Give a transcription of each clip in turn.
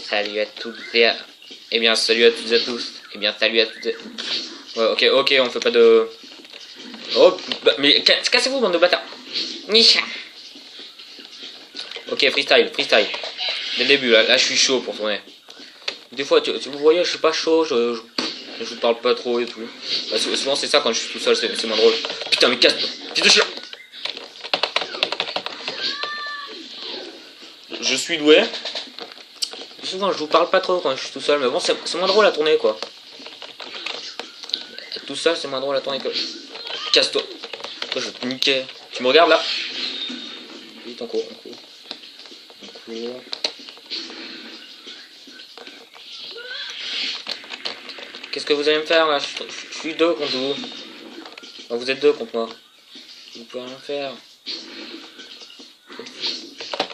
salut à toutes et à... Eh bien, salut à toutes et à tous. Eh bien, salut à toutes et... Ouais, ok, on fait pas de... Oh, bah, mais cassez-vous, bande de bâtards. Nisha. Ok, freestyle. Dès le début, là je suis chaud pour tourner. Des fois, vous voyez, je suis pas chaud, je parle pas trop et tout. Bah, souvent, c'est ça quand je suis tout seul, c'est moins drôle. Putain, mais casse-toi, fils de chien. Je suis doué. Souvent, je vous parle pas trop quand je suis tout seul, mais bon, c'est moins drôle à tourner, quoi. Être tout seul, c'est moins drôle à tourner que... Casse-toi. Je vais te niquer. Tu me regardes, là? Vite, on court. Qu'est-ce que vous allez me faire, là? Je suis deux contre vous. Enfin, vous êtes deux contre moi. Vous pouvez rien faire.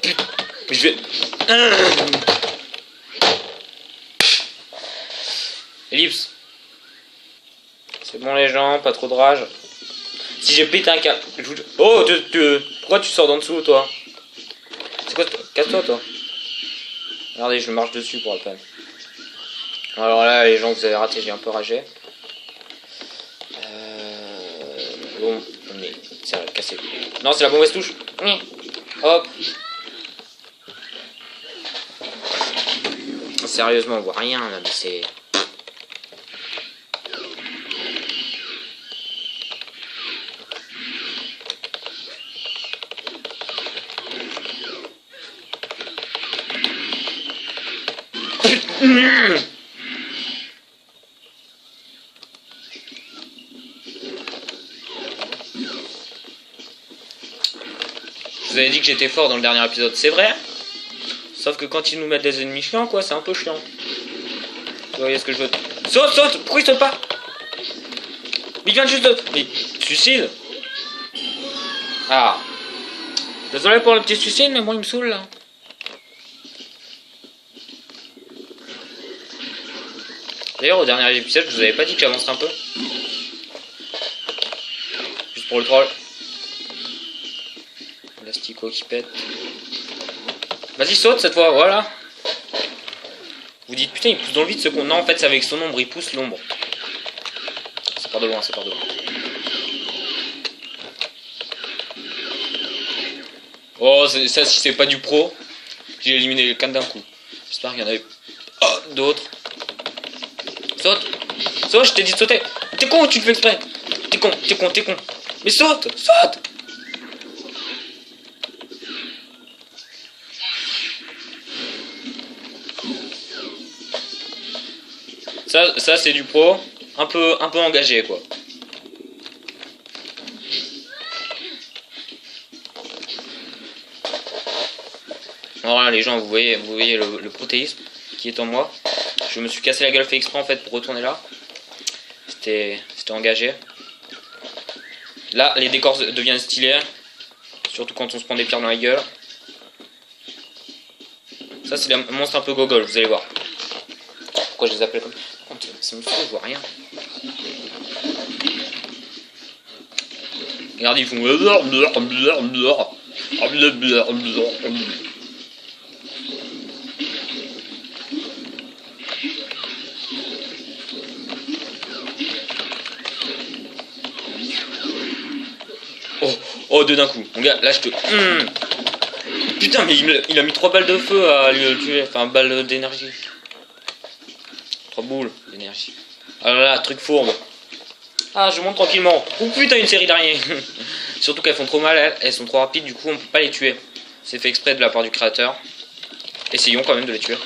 Putain, mais je vais... Ellipse. C'est bon les gens, pas trop de rage. Si j'ai pété un câble... Oh, pourquoi tu sors d'en dessous, toi? C'est quoi? Casse-toi, toi. Regardez, je marche dessus pour la peine. Alors là, les gens, vous avez raté, j'ai un peu ragé. Bon, mais ça va casser. Non, c'est la bombe touche. Hop. Sérieusement, on voit rien là, mais c'est... Je vous avais dit que j'étais fort dans le dernier épisode, c'est vrai. Sauf que quand ils nous mettent des ennemis chiants, quoi, c'est un peu chiant. Vous voyez ce que je veux... Saute. Pourquoi il saute pas? Il vient juste de... Mais suicide. Ah. Désolé pour le petit suicide, mais bon, il me saoule, là. D'ailleurs, au dernier épisode, je vous avais pas dit que j'avancerais un peu. Juste pour le troll. L'astico qui pète. Vas-y, saute cette fois, voilà. Vous dites, putain, il pousse dans le vide ce con. Non, en fait, c'est avec son ombre, il pousse l'ombre. C'est par de loin. Oh, ça, si c'est pas du pro, j'ai éliminé les cannes d'un coup. J'espère qu'il y en avait d'autres. Saute, je t'ai dit de sauter. T'es con, tu le fais exprès. T'es con. Mais saute. Ça c'est du pro, un peu engagé, quoi. Voilà les gens, vous voyez le protéisme qui est en moi. Je me suis cassé la gueule fait exprès en fait pour retourner là. C'était engagé. Là les décors deviennent stylés. Surtout quand on se prend des pierres dans la gueule. Ça c'est les monstres un peu gogol, vous allez voir. Pourquoi je les appelle comme ça? Ça me fait, je vois rien. Regardez, ils font... Oh, deux d'un coup. Mon gars, là je te... Putain, mais il a mis 3 balles de feu à lui tuer. Enfin, balles d'énergie. 3 boules d'énergie. Ah là là, truc fourbe. Ah, je monte tranquillement. Oh putain, une série d'araignées. Surtout qu'elles font trop mal, elles sont trop rapides, du coup on peut pas les tuer. C'est fait exprès de la part du créateur. Essayons quand même de les tuer.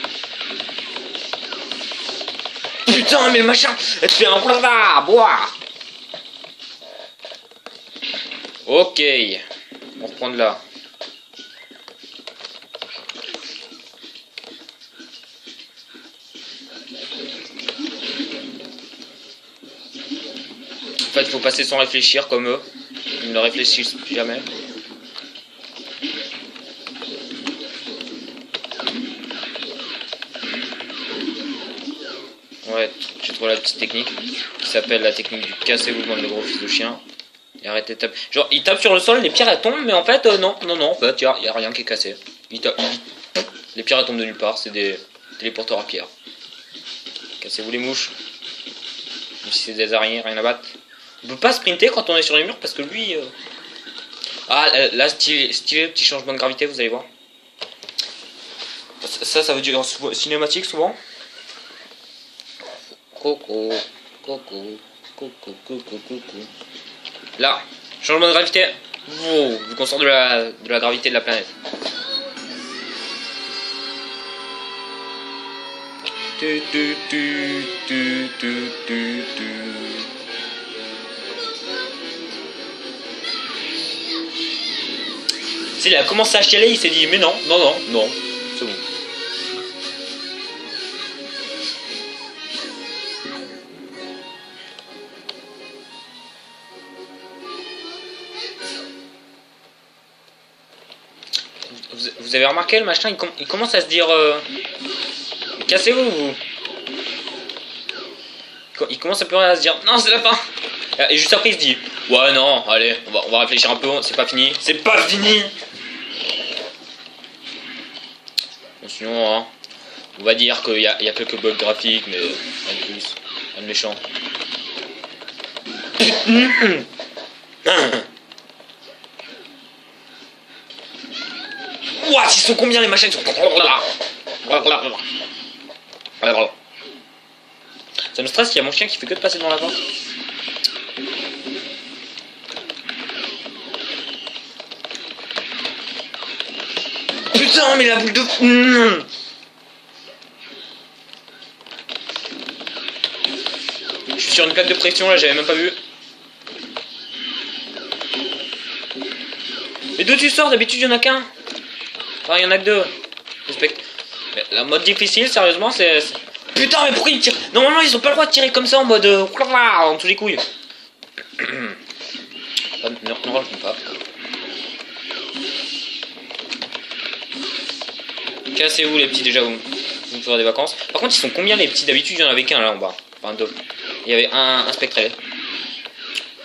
Putain, mais machin, elle te fait un blabla, boire. Ok, on reprend de là. En fait, il faut passer sans réfléchir comme eux. Ils ne réfléchissent jamais. Ouais, j'ai trouvé la petite technique qui s'appelle la technique du cassez-vous bande de gros fils de chien. Et arrêtez de taper. Genre, il tape sur le sol, les pierres elles tombent, mais en fait, non, en fait, y a rien qui est cassé. Il tape. Les pierres tombent de nulle part, c'est des téléporteurs à pierre. Cassez-vous les mouches. Même si c'est des araignées, rien à battre. On peut pas sprinter quand on est sur les murs parce que lui... Ah, là, stylé, petit changement de gravité, vous allez voir. Ça veut dire en cinématique souvent. Coco. Là, changement de gravité. Vu qu'on sort de la gravité de la planète. Il a commencé à chialer, il s'est dit mais non, c'est bon. Vous avez remarqué le machin, il commence à se dire cassez-vous vous. Il commence à pleurer, à se dire non c'est la fin. Et juste après il se dit ouais non allez on va réfléchir un peu, c'est pas fini. Bon, sinon hein, on va dire qu'il y a quelques bugs graphiques mais rien de plus, rien de méchant. Ouah, ils sont combien les machins? Ça me stresse, il y a mon chien qui fait que de passer dans la porte. Putain, mais la boule de... Je suis sur une plaque de pression là, j'avais même pas vu. Mais d'où tu sors? D'habitude, il y en a qu'un. Enfin, il y en a que deux. La mode difficile, sérieusement, c'est... Putain, mais pourquoi ils tirent? Normalement, ils ont pas le droit de tirer comme ça en mode... en tous les couilles. Ne rejoins pas. Cassez-vous les petits déjà, vous me ferez des vacances. Par contre, ils sont combien les petits? D'habitude, il y en avait qu'un là en bas. Enfin, deux. Il y avait un spectrel.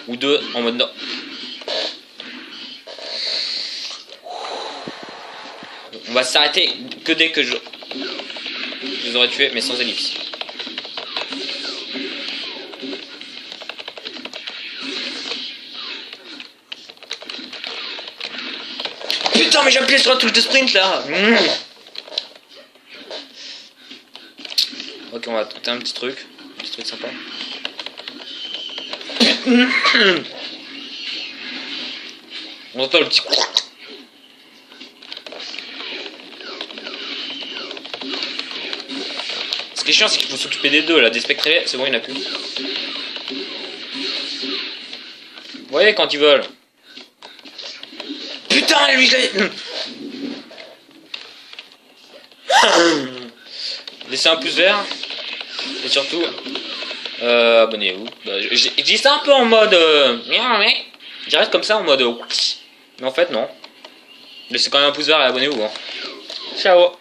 Ou deux en mode... Non. On va s'arrêter que dès que je les aurais tués, mais sans ellipse. Putain, mais j'ai appuyé sur la touche de sprint là. Ok, on va tenter un petit truc sympa. On entend le petit... Ce qui est chiant, c'est qu'il faut s'occuper des deux là, des spectrés, c'est bon, il n'y en a plus. Vous voyez quand ils volent. Putain, lui, je l'ai... Laissez un pouce vert. Et surtout, abonnez-vous. J'ai dit ça un peu en mode... J'arrête comme ça en mode... Mais en fait, non. Laissez quand même un pouce vert et abonnez-vous. Hein. Ciao.